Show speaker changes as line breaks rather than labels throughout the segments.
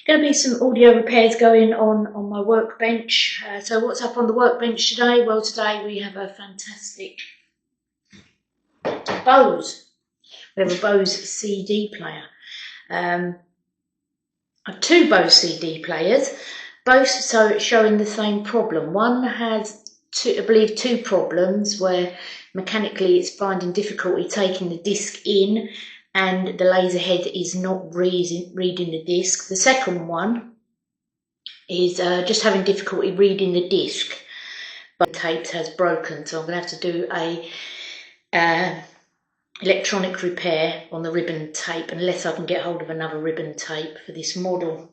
Going to be some audio repairs going on my workbench. So what's up on the workbench today? Well, today we have a fantastic Bose. We have a Bose CD player. I have two Bose CD players, both showing the same problem. One has, I believe, two problems where mechanically it's finding difficulty taking the disc in and the laser head is not reading the disc. The second one is just having difficulty reading the disc, but the tape has broken, so I'm going to have to do a electronic repair on the ribbon tape unless I can get hold of another ribbon tape for this model.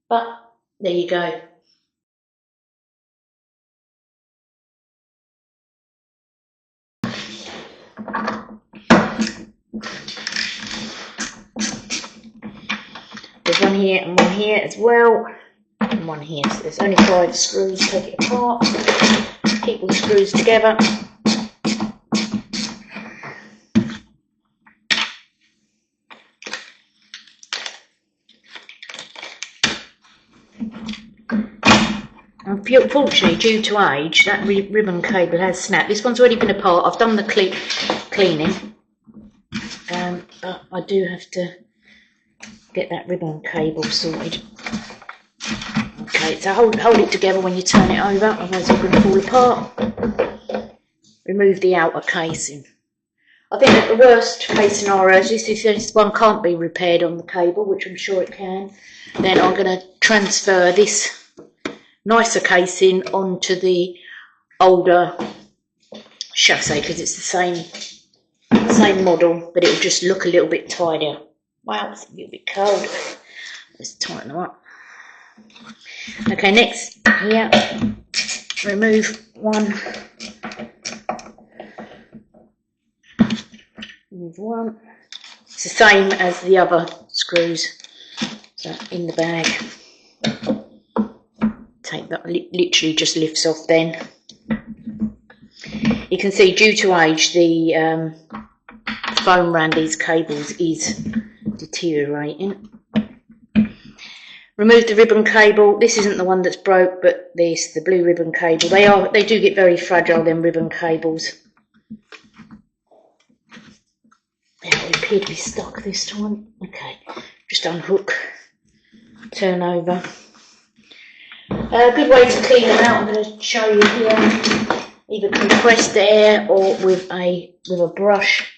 But there you go. There's one here and one here as well, and one here. So there's only 5 screws. Take it apart, keep all the screws together. Unfortunately, due to age, that ribbon cable has snapped. This one's already been apart. I've done the cleaning, but I do have to get that ribbon cable sorted. Okay, so hold it together when you turn it over, otherwise it's going to fall apart. Remove the outer casing. I think that the worst case scenario is if this one can't be repaired on the cable, which I'm sure it can, then I'm going to transfer this nicer casing onto the older chassis because it's the same model, but it'll just look a little bit tidier. Wow, it's a little bit cold. Let's tighten them up. Okay, next here, remove one. Remove one. It's the same as the other screws. So in the bag. Take that, literally just lifts off then. You can see due to age the foam around these cables is deteriorating. Remove the ribbon cable. This isn't the one that's broke, but this, the blue ribbon cable. They do get very fragile, them ribbon cables. They appear to be stuck this time. Okay, just unhook, turn over. A good way to clean them out, I'm going to show you here, either compressed air or with a brush.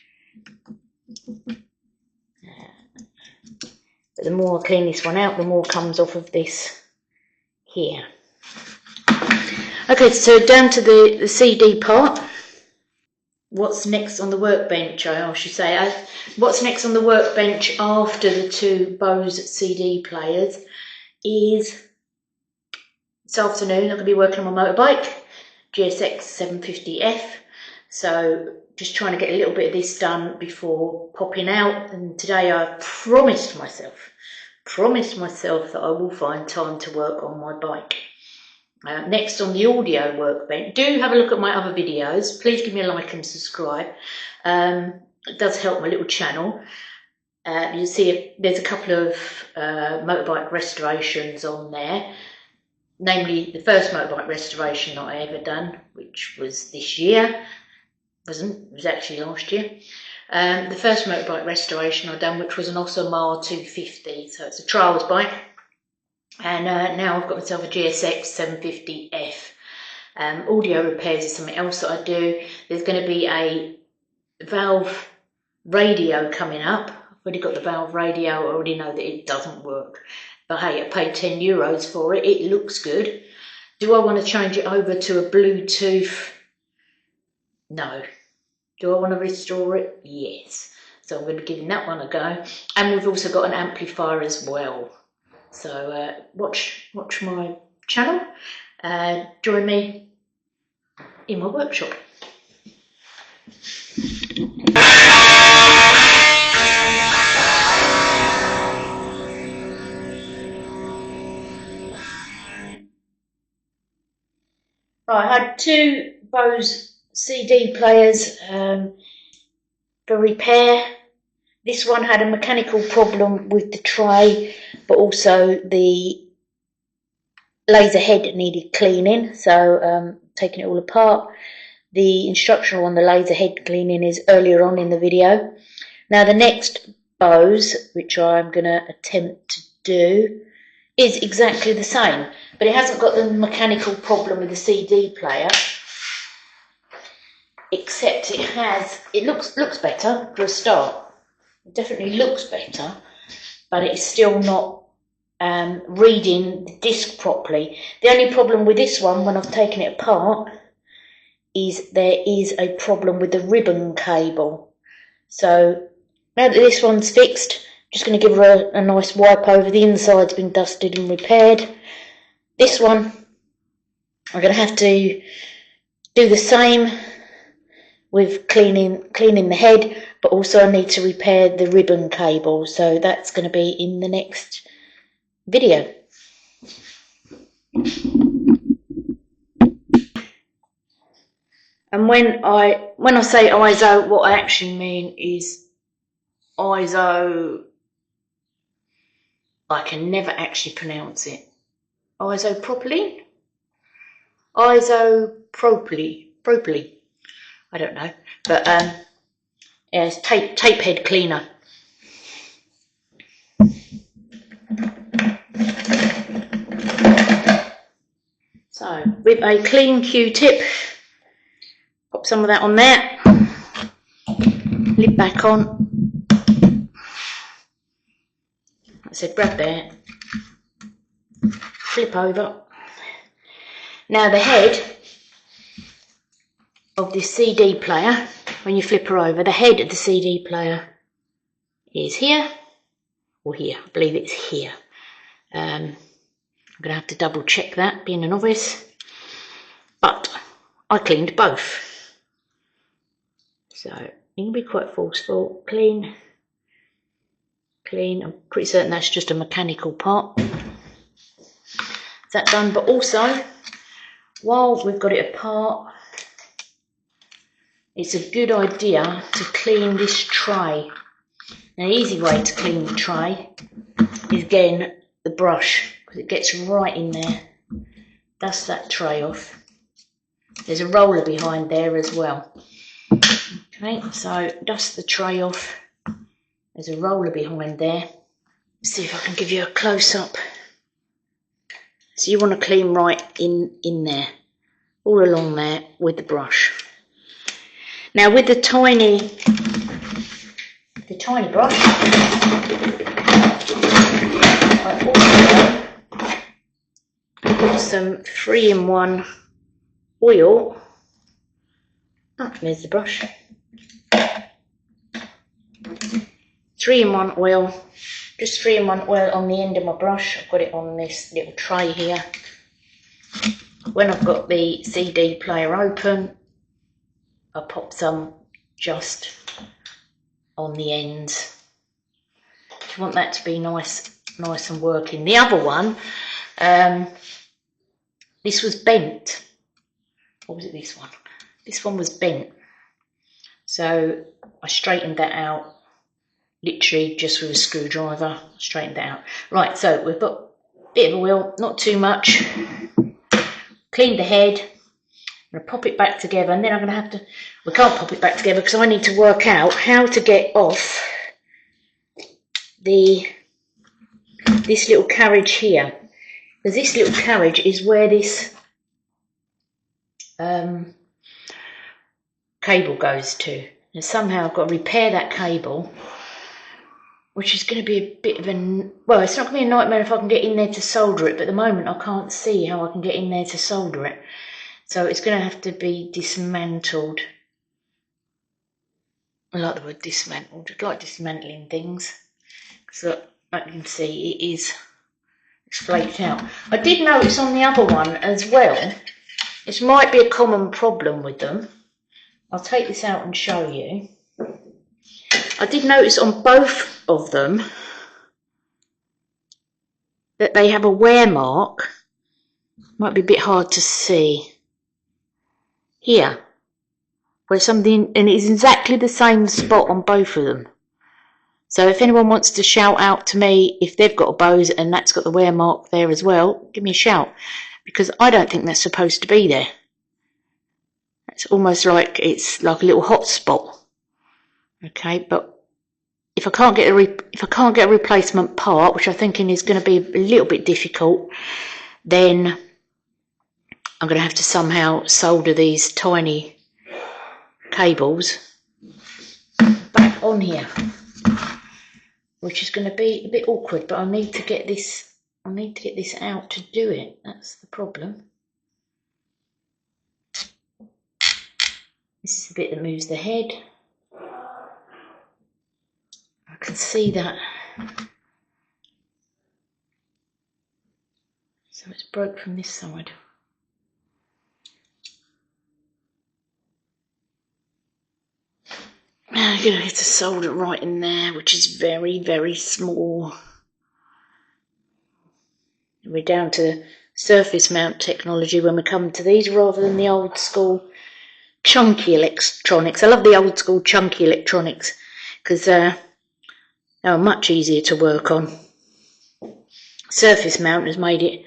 But the more I clean this one out, the more comes off of this here. Okay, so down to the CD part. What's next on the workbench, I should say. What's next on the workbench after the two Bose CD players is this afternoon I'm going to be working on my motorbike, GSX 750F. So just trying to get a little bit of this done before popping out. And today I promised myself that I will find time to work on my bike. Next on the audio workbench, do have a look at my other videos. Please give me a like and subscribe. It does help my little channel. You'll see there's a couple of motorbike restorations on there. Namely, the first motorbike restoration that I ever done, which was this year. It was actually last year. The first motorbike restoration I done, which was an Osomar 250, so it's a trials bike. And now I've got myself a GSX 750F. Audio repairs is something else that I do. There's going to be a valve radio coming up. I've already got the valve radio. I already know that it doesn't work. But hey, I paid €10 for it. It looks good. Do I want to change it over to a Bluetooth? No. Do I want to restore it? Yes. So I'm going to be giving that one a go. And we've also got an amplifier as well. So watch my channel. Join me in my workshop. Right, I had two Bose CD players for repair. This one had a mechanical problem with the tray, but also the laser head needed cleaning, so taking it all apart. The instructional on the laser head cleaning is earlier on in the video. Now the next Bose, which I'm going to attempt to do, is exactly the same, but it hasn't got the mechanical problem with the CD player, except it looks better for a start. It definitely looks better, but it's still not reading the disc properly. The only problem with this one, when I've taken it apart, is there is a problem with the ribbon cable. So now that this one's fixed, just going to give her a nice wipe over. The inside's been dusted and repaired. This one, I'm going to have to do the same with cleaning the head, but also I need to repair the ribbon cable. So that's going to be in the next video. And when I say ISO, what I actually mean is ISO. I can never actually pronounce it. Isopropyl? Isopropyl. I don't know. But yeah, it's tape head cleaner. So with a clean Q-tip, pop some of that on there. Lid back on. I said grab there, flip over. Now the head of this CD player, when you flip her over, the head of the CD player is here, or here, I believe it's here. I'm going to have to double check that, being a novice, but I cleaned both. So you can be quite forceful, clean. I'm pretty certain that's just a mechanical part. Is that done? But also, while we've got it apart, it's a good idea to clean this tray. Now, the easy way to clean the tray is getting the brush, because it gets right in there. Dust that tray off. There's a roller behind there as well. Okay, so dust the tray off. There's a roller behind there. Let's see if I can give you a close-up. So you want to clean right in there, all along there with the brush. Now with the tiny brush, I also put some 3-in-1 oil. Oh, there's the brush. 3-in-1 oil, just 3-in-1 oil on the end of my brush. I've got it on this little tray here. When I've got the CD player open, I pop some just on the ends. You want that to be nice and working. The other one, this was bent. Or was it this one? This one was bent. So I straightened that out. Literally just with a screwdriver, straightened that out. Right, so we've got a bit of oil, not too much. Cleaned the head. I'm going to pop it back together, and then I'm going to have to... We can't pop it back together because I need to work out how to get off this little carriage here. Because this little carriage is where this cable goes to. And somehow I've got to repair that cable, which is going to be a bit of a... Well, it's not going to be a nightmare if I can get in there to solder it, but at the moment I can't see how I can get in there to solder it. So it's going to have to be dismantled. I like the word dismantled. I like dismantling things. So like you can see, it's flaked out. I did notice on the other one as well, this might be a common problem with them. I'll take this out and show you. I did notice on both of them that they have a wear mark. Might be a bit hard to see. Here, where something, and it's exactly the same spot on both of them. So if anyone wants to shout out to me if they've got a Bose and that's got the wear mark there as well, give me a shout, because I don't think that's supposed to be there. It's almost like it's like a little hot spot. Okay, but if I can't get a replacement part, which I'm thinking is going to be a little bit difficult, then I'm going to have to somehow solder these tiny cables back on here, which is going to be a bit awkward, but I need to get this out to do it. That's the problem. This is the bit that moves the head. I can see that. So it's broke from this side. Now I'm going to have to solder right in there, which is very, very small. We're down to surface mount technology when we come to these, rather than the old school chunky electronics. I love the old school chunky electronics because they are much easier to work on. Surface mount has made it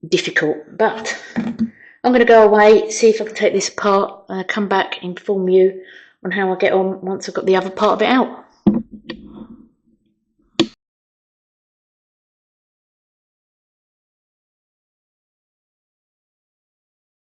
difficult, but I'm going to go away, see if I can take this apart, come back, inform you on how I get on once I've got the other part of it out.